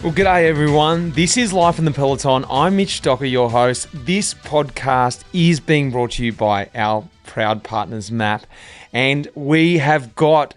Well, g'day everyone. This is Life in the Peloton. I'm Mitch Docker, your host. This podcast is being brought to you by our proud partners, MAAP. And we have got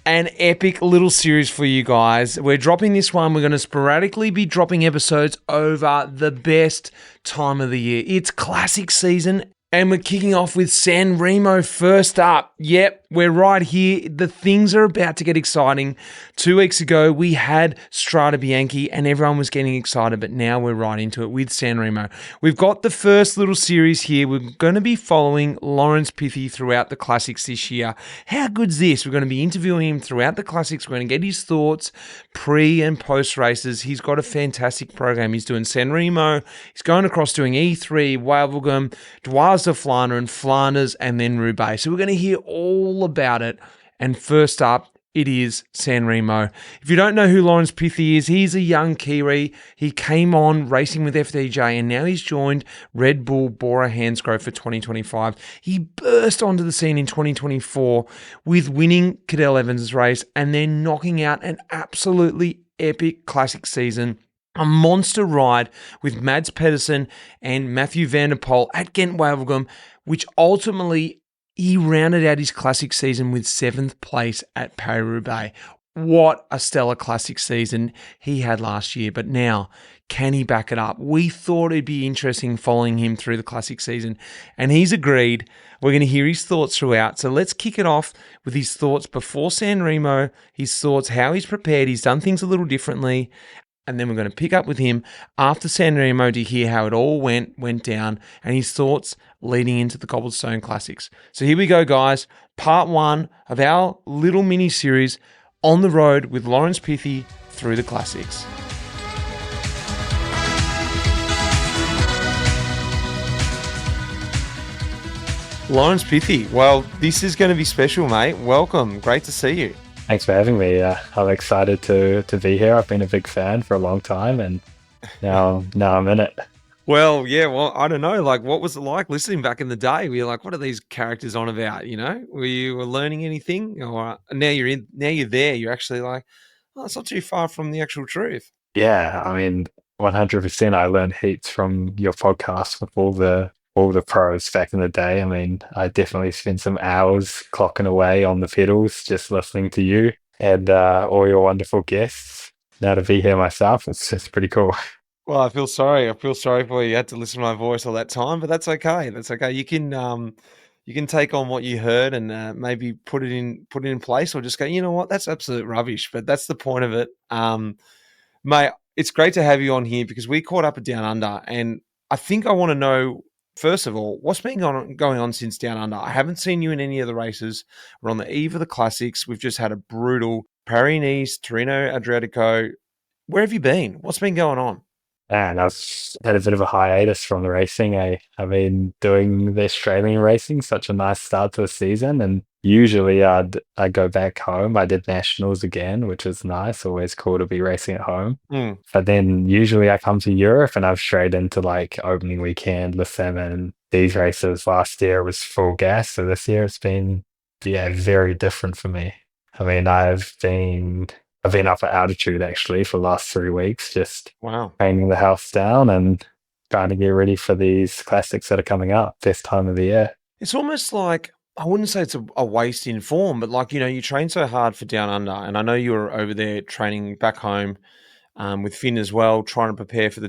an epic little series for you guys. We're dropping this one. We're going to sporadically be dropping episodes over the best time of the year. It's classic season. And we're kicking off with San Remo first up. Yep, we're right here. The things are about to get exciting. 2 weeks ago, we had Strade Bianche and everyone was getting excited, but now we're right into it with San Remo. We've got the first little series here. We're going to be following Laurence Pithie throughout the Classics this year. How good's this? We're going to be interviewing him throughout the Classics. We're going to get his thoughts pre and post races. He's got a fantastic program. He's doing San Remo. He's going across doing E3, Wevelgem, Dwars de Flanders and Flanders, and then Roubaix. So we're going to hear all about it. And first up, it is San Remo. If you don't know who Laurence Pithie is, he's a young Kiwi. He came on racing with FDJ and now he's joined Red Bull Bora-Hansgrohe for 2025. He burst onto the scene in 2024 with winning Cadel Evans' race and then knocking out an absolutely epic classic season. A monster ride with Mads Pedersen and Mathieu van der Poel at Gent Wevelgem, which ultimately he rounded out his classic season with 7th place at Paris-Roubaix. What a stellar classic season he had last year, but now can he back it up? We thought it'd be interesting following him through the classic season, and he's agreed. We're going to hear his thoughts throughout. So let's kick it off with his thoughts before San Remo, his thoughts, how he's prepared. He's done things a little differently. And then we're going to pick up with him after San Remo to hear how it all went down and his thoughts leading into the Cobblestone Classics. So here we go, guys. Part 1 of our little mini-series on the road with Laurence Pithie through the Classics. Laurence Pithie, well, this is going to be special, mate. Welcome. Great to see you. Thanks for having me. I'm excited to be here. I've been a big fan for a long time, and now I'm in it. Well, yeah. Well, I don't know. Like, what was it like listening back in the day? Were you like, what are these characters on about? You know, were you learning anything? Or now you're there. You're actually like, oh, it's not too far from the actual truth. Yeah, I mean, 100%. I learned heaps from your podcast with all the pros back in the day. I mean, I definitely spent some hours clocking away on the pedals, just listening to you and all your wonderful guests. Now to be here myself, it's pretty cool. Well, I feel sorry. I feel sorry for you. You had to listen to my voice all that time, but that's okay. That's okay. You can take on what you heard and maybe put it in place, or just go, you know what, that's absolute rubbish. But that's the point of it. Mate, it's great to have you on here because we caught up at Down Under, and I think I want to know, first of all, what's been going on since Down Under? I haven't seen you in any of the races. We're on the eve of the Classics. We've just had a brutal Paris-Nice, Torino, Adriatico. Where have you been? What's been going on? And I've had a bit of a hiatus from the racing. I've been doing the Australian racing, such a nice start to the season. And usually I'd go back home. I did nationals again, which is nice. Always cool to be racing at home. But then usually I come to Europe and I'm straight into like opening weekend, Le Salmon. These races last year was full gas. So this year it's been, very different for me. I mean, I've been up at altitude actually for the last 3 weeks, just painting the house down and trying to get ready for these classics that are coming up this time of the year. It's almost like, I wouldn't say it's a waste in form, but like, you train so hard for Down Under, and I know you were over there training back home with Finn as well, trying to prepare for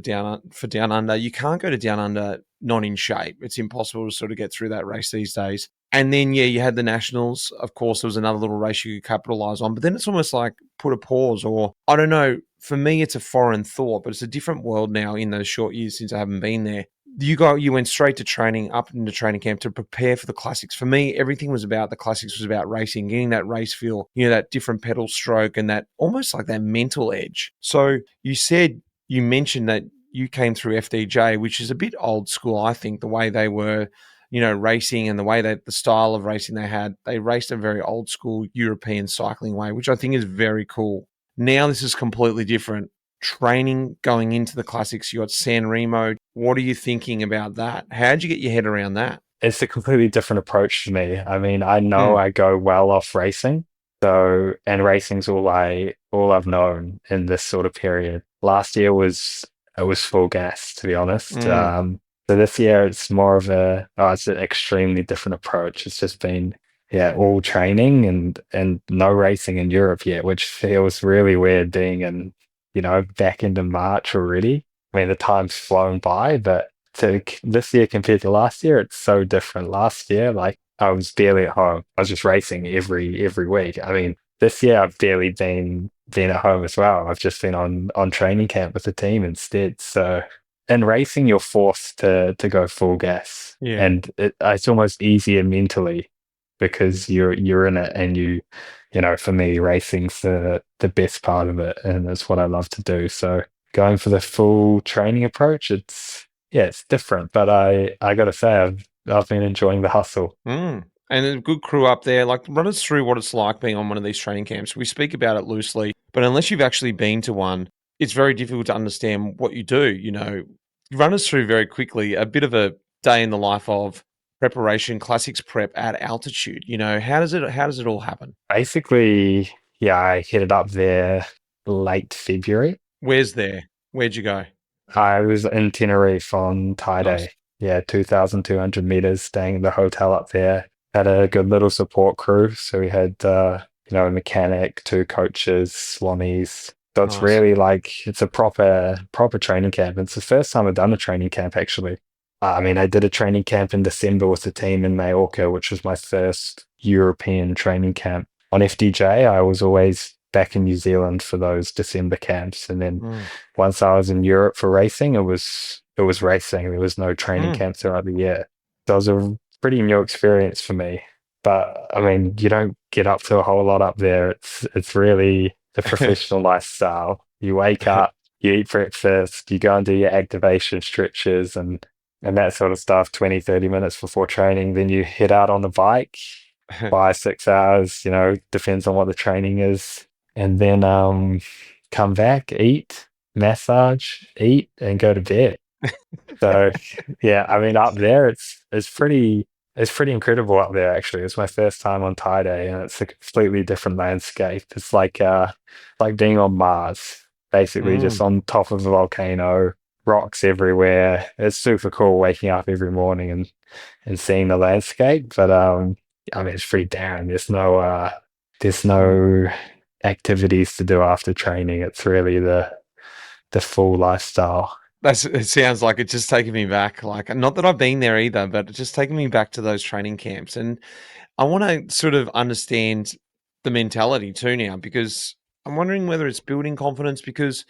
Down Under. You can't go to Down Under not in shape. It's impossible to sort of get through that race these days. And then, you had the Nationals. Of course, there was another little race you could capitalize on. But then it's almost like put a pause, or I don't know. For me, it's a foreign thought, but it's a different world now in those short years since I haven't been there. You went straight to training, up into training camp to prepare for the Classics. For me, everything was about the Classics, was about racing, getting that race feel, that different pedal stroke and that almost like that mental edge. So you mentioned that you came through FDJ, which is a bit old school, I think, the way they were, racing and the way that the style of racing they had. They raced a very old school European cycling way, which I think is very cool. Now this is completely different. Training going into the Classics, you got San Remo. What are you thinking about that? How'd you get your head around that? It's a completely different approach to me. I mean, I know I go well off racing, So, and racing's all I've known in this sort of period. Last year it was full gas, to be honest. Mm, So this year it's more of it's an extremely different approach. It's just been, yeah, all training and no racing in Europe yet, which feels really weird being in, back into March already. I mean, the time's flown by, but this year compared to last year, it's so different. Last year, like I was barely at home. I was just racing every week. I mean, this year I've barely been at home as well. I've just been on training camp with the team instead. So in racing, you're forced to go full gas, yeah. and it's almost easier mentally because you're in it, and for me, racing's the best part of it, and it's what I love to do. So going for the full training approach, it's different, but I got to say I've been enjoying the hustle. Mm. And a good crew up there. Like, run us through what it's like being on one of these training camps. We speak about it loosely, but unless you've actually been to one, it's very difficult to understand what you do. Run us through very quickly a bit of a day in the life of preparation, classics prep at altitude. How does it all happen? Basically, yeah, I headed up there late February. Where's there? Where'd you go? I was in Tenerife on Tie Nice. Day. Yeah, 2,200 meters, staying in the hotel up there. Had a good little support crew. So we had, a mechanic, two coaches, Swannies. So it's Nice. really like it's a proper training camp. It's the first time I've done a training camp actually. I mean, I did a training camp in December with the team in Mallorca, which was my first European training camp. On FDJ, I was always back in New Zealand for those December camps, and then Mm. once I was in Europe for racing, it was racing. There was no training Mm. camps throughout the year. So it was a pretty new experience for me. But I mean, you don't get up to a whole lot up there. It's really the professional lifestyle. You wake up, you eat breakfast, you go and do your activation stretches and that sort of stuff, 20, 30 minutes before training. Then you head out on the bike, 5, 6 hours, depends on what the training is. And then come back, eat, massage, eat, and go to bed. So yeah, I mean up there it's pretty incredible up there actually. It's my first time on Tie Day and it's a completely different landscape. It's like being on Mars, basically just Mm. on top of a volcano, rocks everywhere. It's super cool waking up every morning and seeing the landscape. But I mean it's pretty barren. There's Mm. no activities to do after training. It's really the full lifestyle. It sounds like it's just taking me back. Like, not that I've been there either, but it's just taking me back to those training camps. And I want to sort of understand the mentality too now, because I'm wondering whether it's building confidence because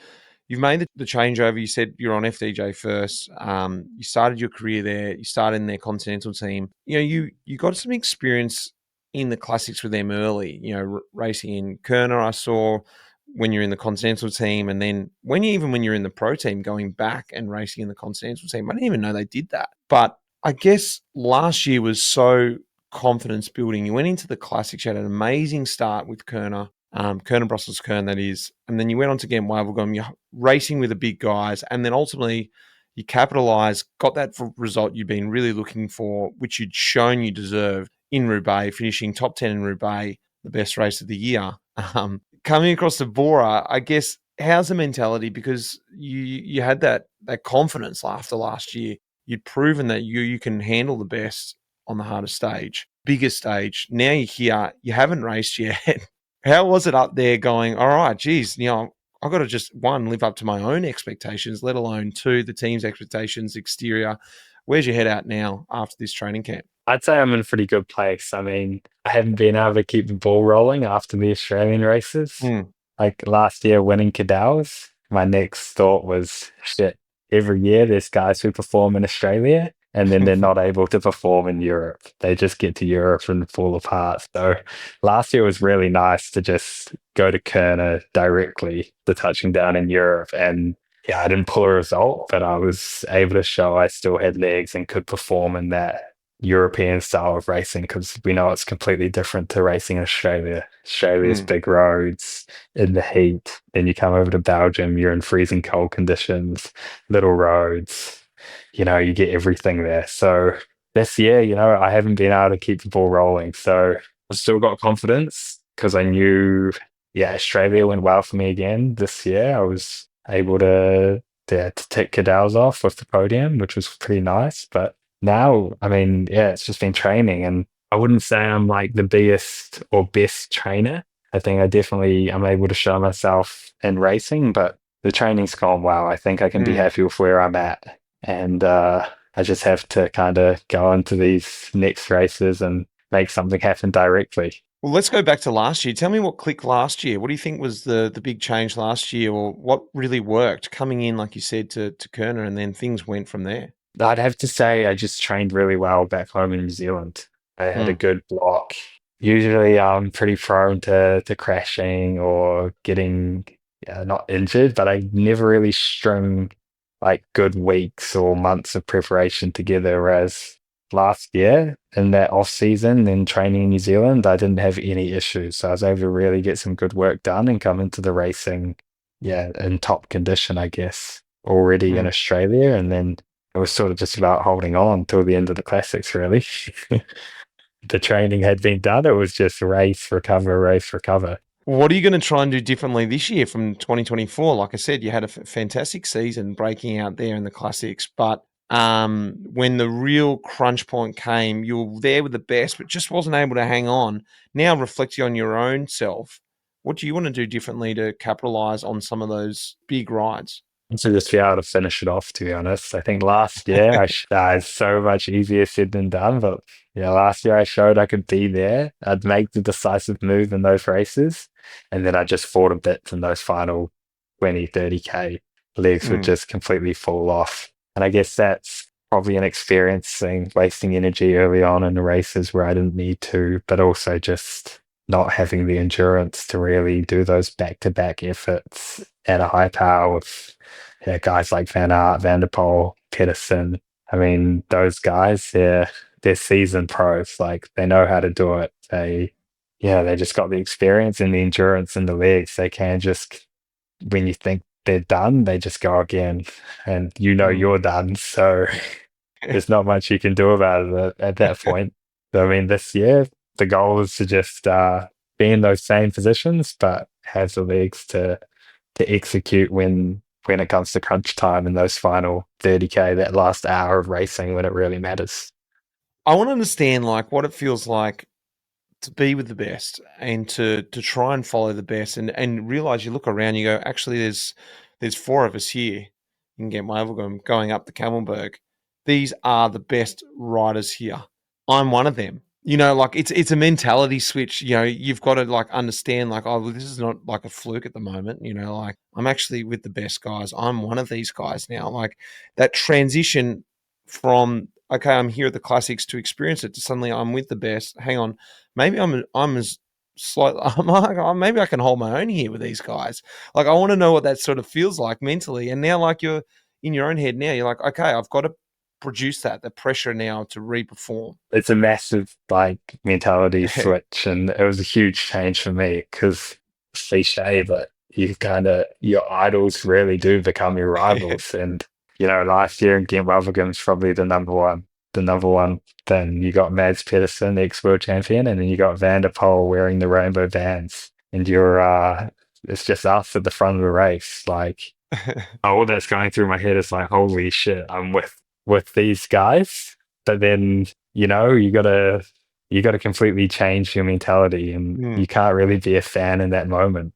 you've made the changeover. You said you're on FDJ first. You started your career there. You started in their continental team. You got some experience in the classics with them early. Racing in Kerner, I saw when you're in the continental team, and then when you're in the pro team, going back and racing in the continental team. I didn't even know they did that. But I guess last year was so confidence building. You went into the classics, you had an amazing start with Kerner, Kerner Brussels Kern, that is, and then you went on to Gent Wevelgem. You're racing with the big guys, and then ultimately you capitalised, got that result you've been really looking for, which you'd shown you deserved in Roubaix, finishing top 10 in Roubaix, the best race of the year. Coming across the Bora, I guess, how's the mentality? Because you had that confidence after last year. You'd proven that you can handle the best on the hardest stage, biggest stage. Now you're here, you haven't raced yet. How was it up there going, all right, geez, I've got to just, one, live up to my own expectations, let alone two, the team's expectations, exterior. Where's your head at now after this training camp? I'd say I'm in a pretty good place. I mean, I haven't been able to keep the ball rolling after the Australian races. Mm. Like last year winning Cadels, my next thought was shit. Every year there's guys who perform in Australia and then they're not able to perform in Europe. They just get to Europe and fall apart. So last year was really nice to just go to Kerner directly, the touching down in Europe. And yeah, I didn't pull a result, but I was able to show I still had legs and could perform in that European style of racing because we know it's completely different to racing in Australia. Australia's Mm. big roads in the heat. Then you come over to Belgium, you're in freezing cold conditions, little roads. You get everything there. So this year, I haven't been able to keep the ball rolling. So I've still got confidence. because I knew, Australia went well for me again this year. I was able to tick Cadels off with the podium, which was pretty nice. But now, I mean, it's just been training, and I wouldn't say I'm like the biggest or best trainer. I think I'm able to show myself in racing, but the training's gone well. I think I can be Mm. happy with where I'm at. And I just have to kind of go into these next races and make something happen directly. Well, let's go back to last year. Tell me what clicked last year. What do you think was the big change last year, or what really worked coming in, like you said, to Kerner, and then things went from there? I'd have to say I just trained really well back home in New Zealand. I had a Mm. good block. Usually I'm pretty prone to crashing or getting not injured, but I never really strung like good weeks or months of preparation together. Whereas last year in that off season in training in New Zealand, I didn't have any issues. So I was able to really get some good work done and come into the racing, in top condition, I guess, already in Mm. Australia. And then it was sort of just about holding on till the end of the classics, really. The training had been done. It was just race, recover, race, recover. What are you going to try and do differently this year from 2024? Like I said, you had a fantastic season breaking out there in the classics, but when the real crunch point came, you were there with the best, but just wasn't able to hang on. Now, reflecting on your own self, what do you want to do differently to capitalize on some of those big rides? To just be able to finish it off, to be honest. I think last year it's so much easier said than done, but last year I showed I could be there. I'd make the decisive move in those races, and then I just fought a bit in those final 20, 30K. Legs would Mm. just completely fall off. And I guess that's probably an experience thing, wasting energy early on in the races where I didn't need to, but also just not having the endurance to really do those back-to-back efforts at a high power with guys like Van Aert, Van der Poel, Pedersen. I mean, those guys, they're seasoned pros. Like they know how to do it. They just got the experience and the endurance in the legs. They can just, when you think they're done, they just go again, and Mm. you're done. So there's not much you can do about it at that point. So, I mean, this year the goal is to just be in those same positions, but have the legs to execute when it comes to crunch time in those final 30K, that last hour of racing when it really matters. I want to understand like what it feels like to be with the best and to try and follow the best and realize you look around, you go, actually, there's four of us here in Gent Wevelgem going up the Camelberg. These are the best riders here. I'm one of them. Like it's a mentality switch. You've got to like understand, like, oh, this is not like a fluke at the moment. Like I'm actually with the best guys. I'm one of these guys now. Like that transition from okay, I'm here at the classics to experience it to suddenly I'm with the best. Hang on, maybe I'm as slight. I'm like, oh, maybe I can hold my own here with these guys. Like I want to know what that sort of feels like mentally. And now, like you're in your own head now, you're like, okay, I've got to produce the pressure now to re-perform. It's a massive like mentality switch, and it was a huge change for me because cliche, but your idols really do become your rivals. And last year in Gent Wevelgem is probably the number one thing. You got Mads Pedersen, the ex-world champion, and then you got Van der Poel wearing the rainbow bands, and it's just us at the front of the race. Like all that's going through my head is like, holy shit, I'm with these guys. But then, you gotta completely change your mentality, and Mm. you can't really be a fan in that moment.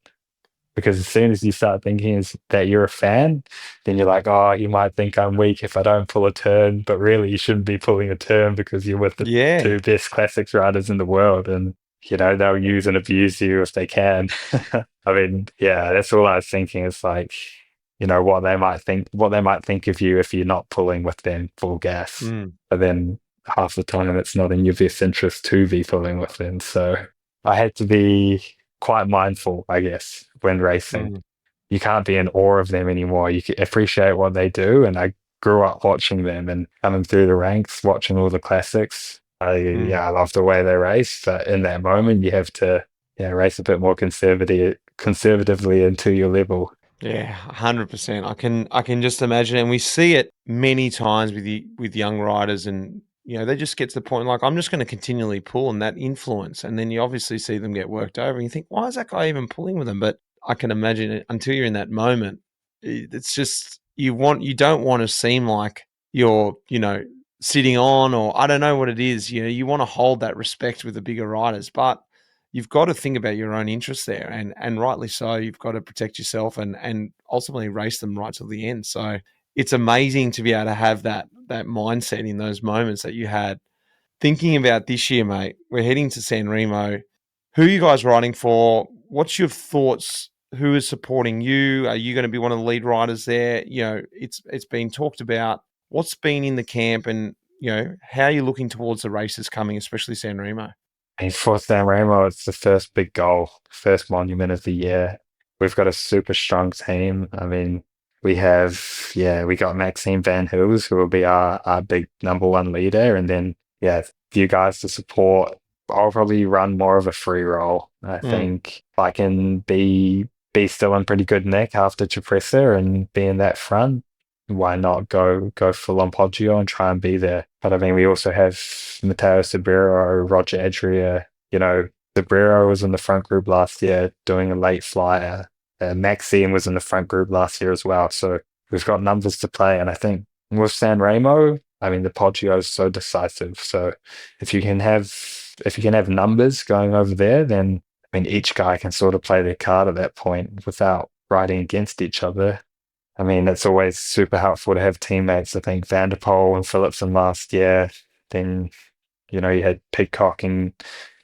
Because as soon as you start thinking that you're a fan, then you're like, oh, you might think I'm weak if I don't pull a turn, but really you shouldn't be pulling a turn because you're with the Yeah. two best classics riders in the world, and they'll use and abuse you if they can. I mean, yeah, that's all I was thinking. Is like, what they might think of you if you're not pulling with them full gas. Mm. But then half the time it's not in your best interest to be pulling with them. So I had to be quite mindful, I guess, when racing. Mm. You can't be in awe of them anymore. You can appreciate what they do. And I grew up watching them and coming through the ranks, watching all the classics. Mm. I love the way they race, but in that moment, you have to race a bit more conservatively into your level. Yeah, 100%. I can just imagine, and we see it many times with young riders, and they just get to the point like, I'm just going to continually pull, and that influence. And then you obviously see them get worked over and you think, why is that guy even pulling with them? But I can imagine it until you're in that moment. It's just, you don't want to seem like you're, sitting on, or I don't know what it is. You want to hold that respect with the bigger riders, but you've got to think about your own interests there, and rightly so. You've got to protect yourself and ultimately race them right till the end. So it's amazing to be able to have that mindset in those moments that you had. Thinking about this year, mate, we're heading to San Remo. Who are you guys riding for? What's your thoughts? Who is supporting you? Are you going to be one of the lead riders there? It's been talked about. What's been in the camp, and how are you looking towards the races coming, especially San Remo? And for San Remo, it's the first big goal, first monument of the year. We've got a super strong team. I mean, we got Maxime Van Hills, who will be our big number one leader. And then, a few guys to support. I'll probably run more of a free roll. I think if I can be still in pretty good nick after Cipressa and be in that front, why not go full on Poggio and try and be there? But I mean, we also have Matteo Sobrero, Roger Edria. Sobrero was in the front group last year doing a late flyer. Maxime was in the front group last year as well. So we've got numbers to play. And I think with San Remo, I mean, the Poggio is so decisive. So if you can have numbers going over there, then I mean, each guy can sort of play their card at that point without riding against each other. I mean, it's always super helpful to have teammates. I think Van der Poel and Philipsen last year. Then, you had Pidcock and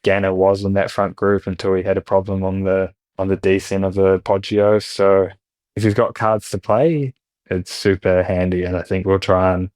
Ganna was in that front group until he had a problem on the descent of the Poggio. So if you've got cards to play, it's super handy. And I think we'll try and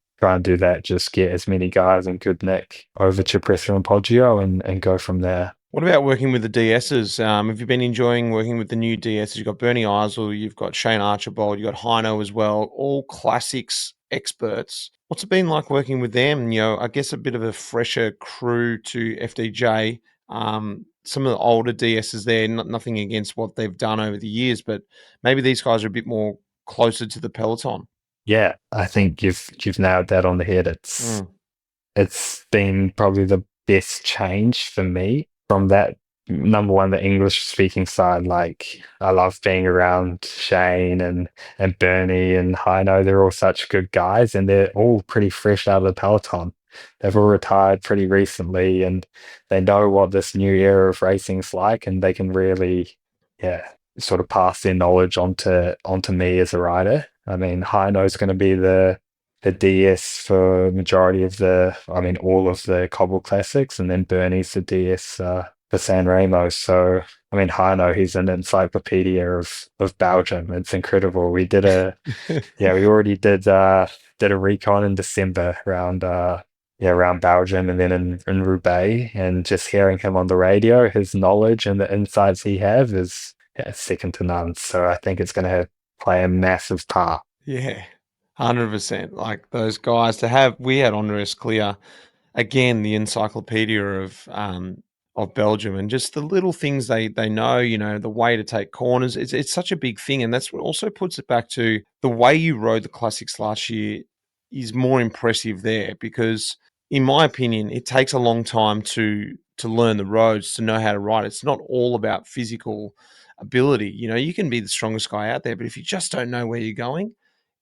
do that. Just get as many guys in good nick over Cipressa and Poggio and go from there. What about working with the DSs? Have you been enjoying working with the new DSs? You've got Bernie Eisel, you've got Shane Archibald, you've got Heino as well, all classics experts. What's it been like working with them? I guess a bit of a fresher crew to FDJ. Some of the older DSs there, nothing against what they've done over the years, but maybe these guys are a bit more closer to the peloton. Yeah, I think you've nailed that on the head. It's been probably the best change for me from that number one, the English speaking side. Like, I love being around Shane and Bernie and Heino. They're all such good guys, and they're all pretty fresh out of the peloton. They've all retired pretty recently, and they know what this new era of racing's like, and they can really, sort of pass their knowledge onto me as a rider. I mean, Heino's going to be the DS for majority of all of the cobble classics, and then Bernie's the DS for San Remo. So, I mean, Heino, he's an encyclopedia of Belgium. It's incredible. We did we already did a recon in December around Belgium, and then in Roubaix, and just hearing him on the radio, his knowledge and the insights he have is second to none. So I think it's going to play a massive part. Yeah. 100%. Like those guys we had Andres Clear, again, the encyclopedia of Belgium, and just the little things they know, the way to take corners. It's such a big thing. And that's what also puts it back to the way you rode the classics last year is more impressive there, because in my opinion, it takes a long time to learn the roads, to know how to ride. It's not all about physical ability. You can be the strongest guy out there, but if you just don't know where you're going,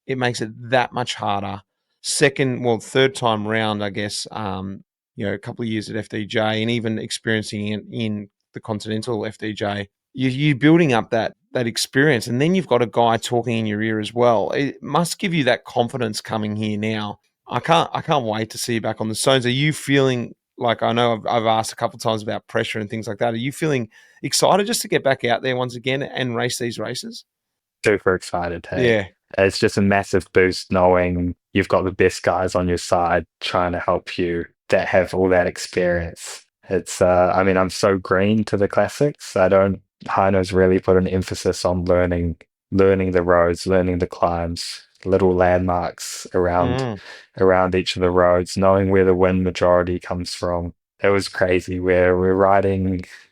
it makes it that much harder. Third time round, I guess, a couple of years at FDJ, and even experiencing it in the Continental FDJ, you're building up that experience, and then you've got a guy talking in your ear as well. It must give you that confidence coming here now. I can't wait to see you back on the stones. Are you feeling like, I know I've asked a couple of times about pressure and things like that. Are you feeling excited just to get back out there once again and race these races? Super excited. Hey. Yeah. It's just a massive boost knowing you've got the best guys on your side trying to help you that have all that experience. It's, I'm so green to the classics. Heino's really put an emphasis on learning the roads, learning the climbs, little landmarks around each of the roads, knowing where the wind majority comes from. it was crazy where we're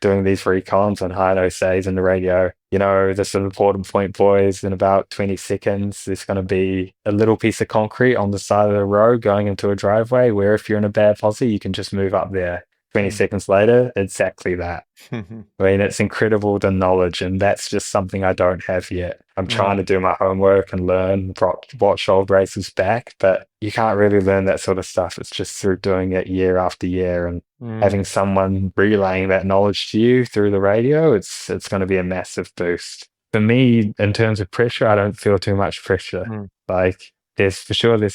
doing these recons on high no says in the radio. This is an important point, boys. In about 20 seconds, there's going to be a little piece of concrete on the side of the road going into a driveway where if you're in a bad posse, you can just move up there. 20 seconds later, exactly that. I mean, it's incredible the knowledge, and that's just something I don't have yet. I'm trying to do my homework and learn, watch old races back, but you can't really learn that sort of stuff. It's just through doing it year after year and having someone relaying that knowledge to you through the radio. It's going to be a massive boost. For me, in terms of pressure, I don't feel too much pressure. Like, there's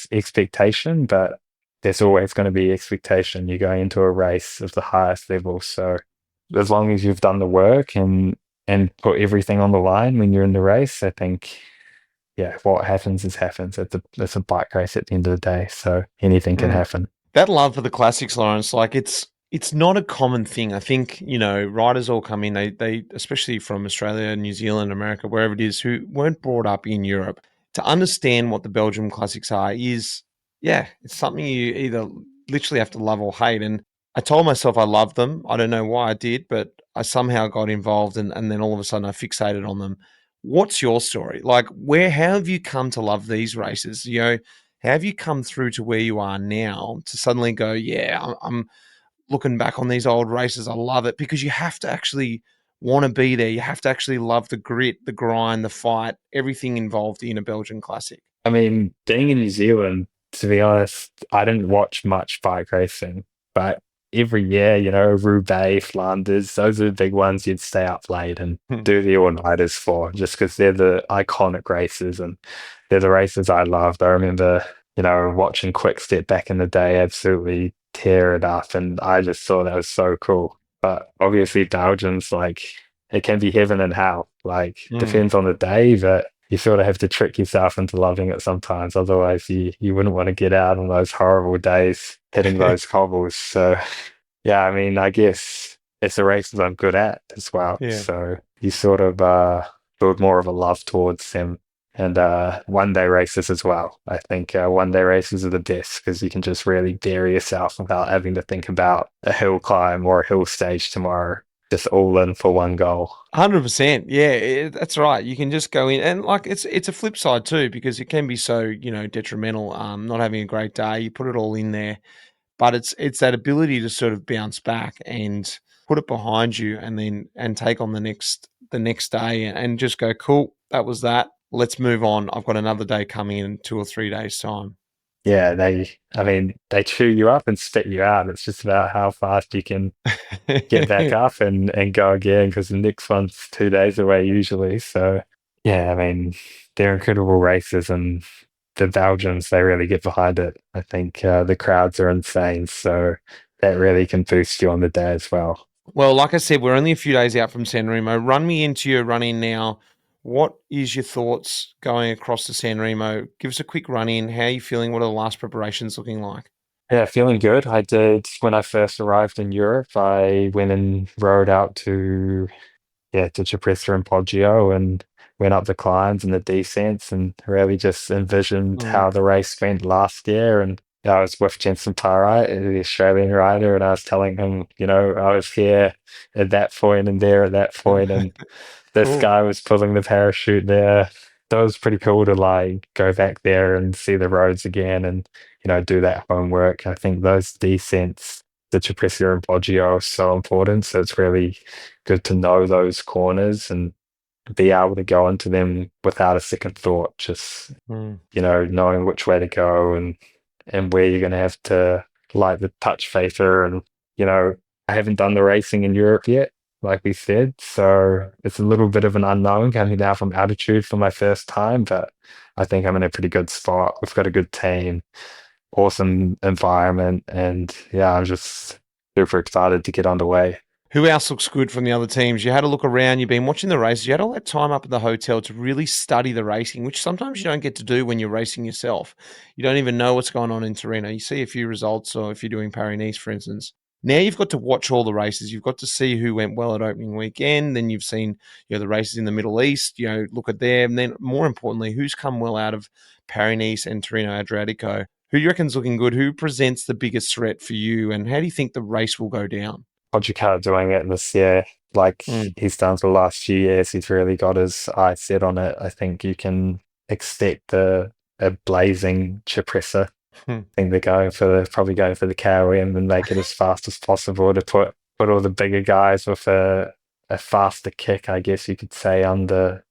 expectation, but there's always going to be expectation. You're going into a race of the highest level, so as long as you've done the work and put everything on the line when you're in the race, I think, yeah, what happens is happens. It's a bike race at the end of the day, so anything can happen. That love for the classics, Laurence, like it's not a common thing. I think, riders all come in, they especially from Australia, New Zealand, America, wherever it is, who weren't brought up in Europe. To understand what the Belgium classics are is, it's something you either literally have to love or hate. And I told myself I loved them. I don't know why I did, but I somehow got involved and then all of a sudden I fixated on them. What's your story? Like, how have you come to love these races? How have you come through to where you are now to suddenly go, I'm looking back on these old races. I love it, because you have to actually want to be there. You have to actually love the grit, the grind, the fight, everything involved in a Belgian classic. I mean, being in New Zealand, to be honest, I didn't watch much bike racing, but every year, Roubaix, Flanders, those are the big ones you'd stay up late and do the all-nighters for, just because they're the iconic races and they're the races I loved. I remember, watching Quick Step back in the day absolutely tear it up, and I just thought that was so cool. But obviously, Belgium's like, it can be heaven and hell. Like, depends on the day, but you sort of have to trick yourself into loving it sometimes. Otherwise, you wouldn't want to get out on those horrible days hitting those cobbles. So, yeah, I mean, I guess it's the races I'm good at as well. Yeah. So you sort of build more of a love towards them. And one-day races as well. I think one-day races are the best because you can just really bury yourself without having to think about a hill climb or a hill stage tomorrow. Just all in for one goal. 100%. Yeah, that's right. You can just go in, and like it's a flip side too, because it can be so detrimental. Not having a great day, you put it all in there, but it's that ability to sort of bounce back and put it behind you, and take on the next day, and just go, cool, that was that. Let's move on. I've got another day coming in 2 or 3 days' time. Yeah, they chew you up and spit you out. It's just about how fast you can get back up and go again, because the next one's 2 days away usually. So, yeah, I mean, they're incredible races, and the Belgians, they really get behind it. I think the crowds are insane, so that really can boost you on the day as well. Well, like I said, we're only a few days out from San Remo. Run me into your run-in now. What is your thoughts going across to San Remo? Give us a quick run-in. How are you feeling? What are the last preparations looking like? Yeah, feeling good. I did, when I first arrived in Europe, I went and rode out to Cipressa and Poggio and went up the climbs and the descents and really just envisioned how the race went last year. And I was with Jensen Tarite, the Australian rider, and I was telling him, I was here at that point and there at that point, and this Cool. guy was pulling the parachute there. That was pretty cool to like go back there and see the roads again and, do that homework. I think those descents, the Cipressa and Poggio are so important. So it's really good to know those corners and be able to go into them without a second thought, just, knowing which way to go and where you're going to have to light the touch facer. And, I haven't done the racing in Europe yet, like we said. So it's a little bit of an unknown coming down from altitude for my first time, but I think I'm in a pretty good spot. We've got a good team, awesome environment, and yeah, I'm just super excited to get underway. Who else looks good from the other teams? You had a look around, you've been watching the races, you had all that time up at the hotel to really study the racing, which sometimes you don't get to do when you're racing yourself. You don't even know what's going on in Torino. You see a few results, or if you're doing Paris-Nice, for instance. Now you've got to watch all the races. You've got to see who went well at opening weekend. Then you've seen the races in the Middle East, look at them. And then more importantly, who's come well out of Paris-Nice and Torino Adriatico. Who do you reckon's looking good? Who presents the biggest threat for you? And how do you think the race will go down? Pogacar doing it this year, like he's done for the last few years. He's really got his eye set on it. I think you can expect a blazing Cipressa. I think they're probably going for the KOM and make it as fast as possible to put all the bigger guys with a faster kick, I guess you could say, under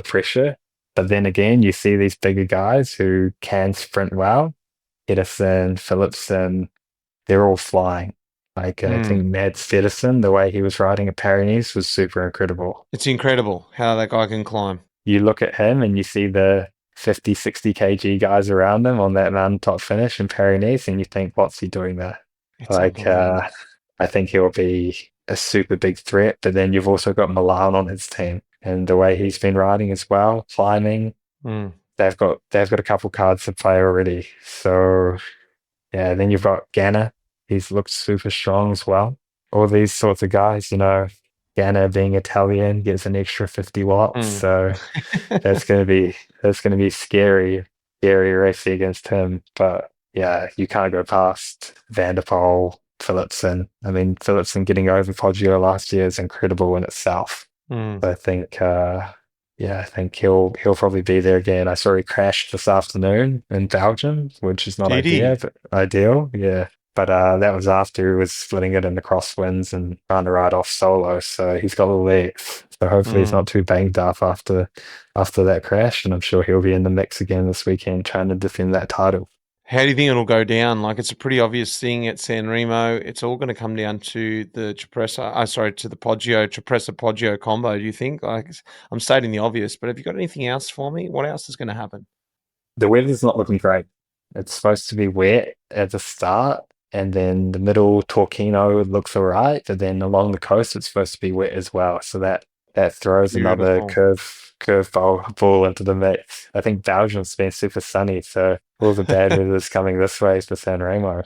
pressure. But then again, you see these bigger guys who can sprint well. Pedersen, Philipsen, they're all flying. Like, I think Mads Pedersen, the way he was riding at Paris was super incredible. It's incredible how that guy can climb. You look at him and you see the 50, 60 kg guys around him on that mountaintop finish in Paris, and you think, what's he doing there? Like, I think he'll be a super big threat, but then you've also got Milan on his team, and the way he's been riding as well, climbing, they've got a couple cards to play already. So, yeah, then you've got Ganna. He's looked super strong as well. All these sorts of guys, Ganna being Italian gets an extra 50 watts. So that's gonna be scary racing against him. But yeah, you can't go past Van der Poel, Philipsen. I mean, Philipsen getting over Poggio last year is incredible in itself. But I think I think he'll probably be there again. I saw he crashed this afternoon in Belgium, which is not ideal. Yeah. But that was after he was splitting it in the crosswinds and trying to ride off solo. So he's got the legs. So hopefully he's not too banged up after that crash. And I'm sure he'll be in the mix again this weekend trying to defend that title. How do you think it'll go down? Like, it's a pretty obvious thing at San Remo. It's all going to come down to the to the Cipressa-Poggio combo, do you think? Like, I'm stating the obvious, but have you got anything else for me? What else is going to happen? The weather's not looking great. It's supposed to be wet at the start. And then the middle Torquino looks all right, but then along the coast it's supposed to be wet as well. So that throws another curveball into the mix. I think Belgium's been super sunny, so all the bad weather is coming this way for San Remo.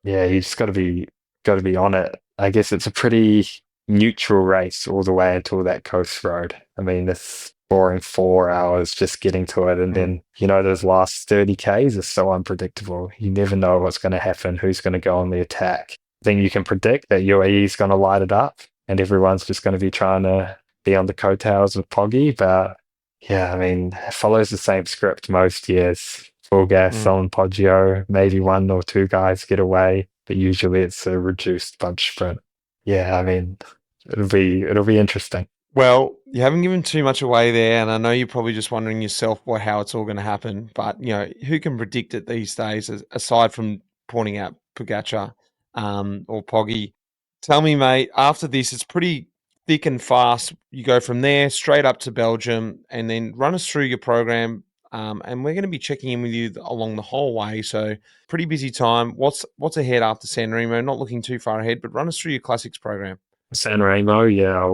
Yeah, you just got to be on it. I guess it's a pretty neutral race all the way until that coast road. I mean, it's boring 4 hours just getting to it, and then those last 30 Ks are so unpredictable. You never know what's going to happen, who's going to go on the attack. Then you can predict that UAE is going to light it up and everyone's just going to be trying to be on the coattails of Poggy. But yeah, I mean, it follows the same script most years. Full gas on Poggio, maybe one or two guys get away, but usually it's a reduced bunch sprint. Yeah, I mean, it'll be interesting. Well, you haven't given too much away there, and I know you're probably just wondering yourself how it's all going to happen. But who can predict it these days, aside from pointing out Pogacar or Poggy? Tell me, mate. After this, it's pretty thick and fast. You go from there straight up to Belgium, and then run us through your program. And we're going to be checking in with you along the whole way. So pretty busy time. What's ahead after San Remo? Not looking too far ahead, but run us through your classics program. San Remo, yeah.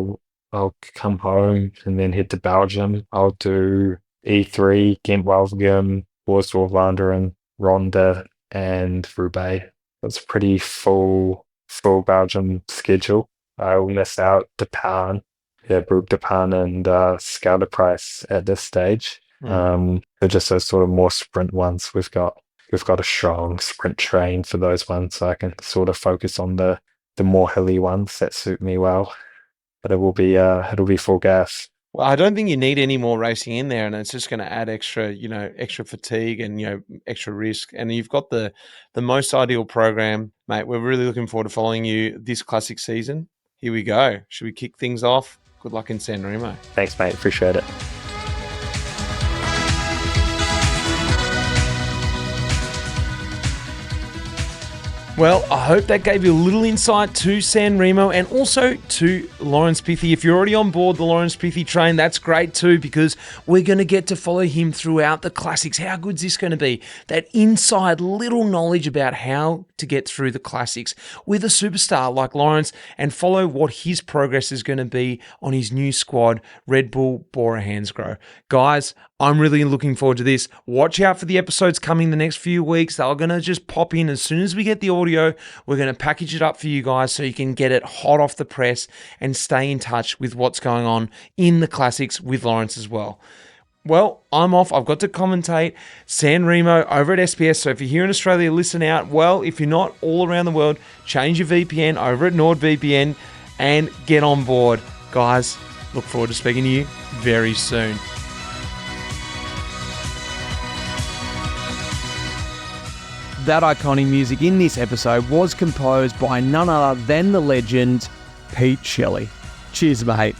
I'll come home and then head to Belgium. I'll do E3, Gent Wevelgem, Vlaanderen, Ronde, and Roubaix. That's a pretty full Belgium schedule. I will miss out Depan, Broek Depan and Schouderprijs at this stage. They're just those sort of more sprint ones. We've got a strong sprint train for those ones, so I can sort of focus on the more hilly ones that suit me well. But it'll be full gas. Well, I don't think you need any more racing in there, and it's just going to add extra fatigue and extra risk. And you've got the most ideal program, mate. We're really looking forward to following you this classic season. Here we go. Should we kick things off? Good luck in San Remo. Thanks, mate. Appreciate it. Well, I hope that gave you a little insight to San Remo and also to Laurence Pithie. If you're already on board the Laurence Pithie train, that's great too, because we're going to get to follow him throughout the classics. How good is this going to be? That inside little knowledge about how to get through the classics with a superstar like Laurence, and follow what his progress is going to be on his new squad, Red Bull Bora-Hansgrohe. Guys, I'm really looking forward to this. Watch out for the episodes coming the next few weeks. They're going to just pop in as soon as we get the audio. We're going to package it up for you guys so you can get it hot off the press and stay in touch with what's going on in the classics with Laurence as well. Well, I'm off. I've got to commentate San Remo over at SBS. So if you're here in Australia, listen out. Well, if you're not all around the world, change your VPN over at NordVPN and get on board. Guys, look forward to speaking to you very soon. That iconic music in this episode was composed by none other than the legend Pete Shelley. Cheers, mate.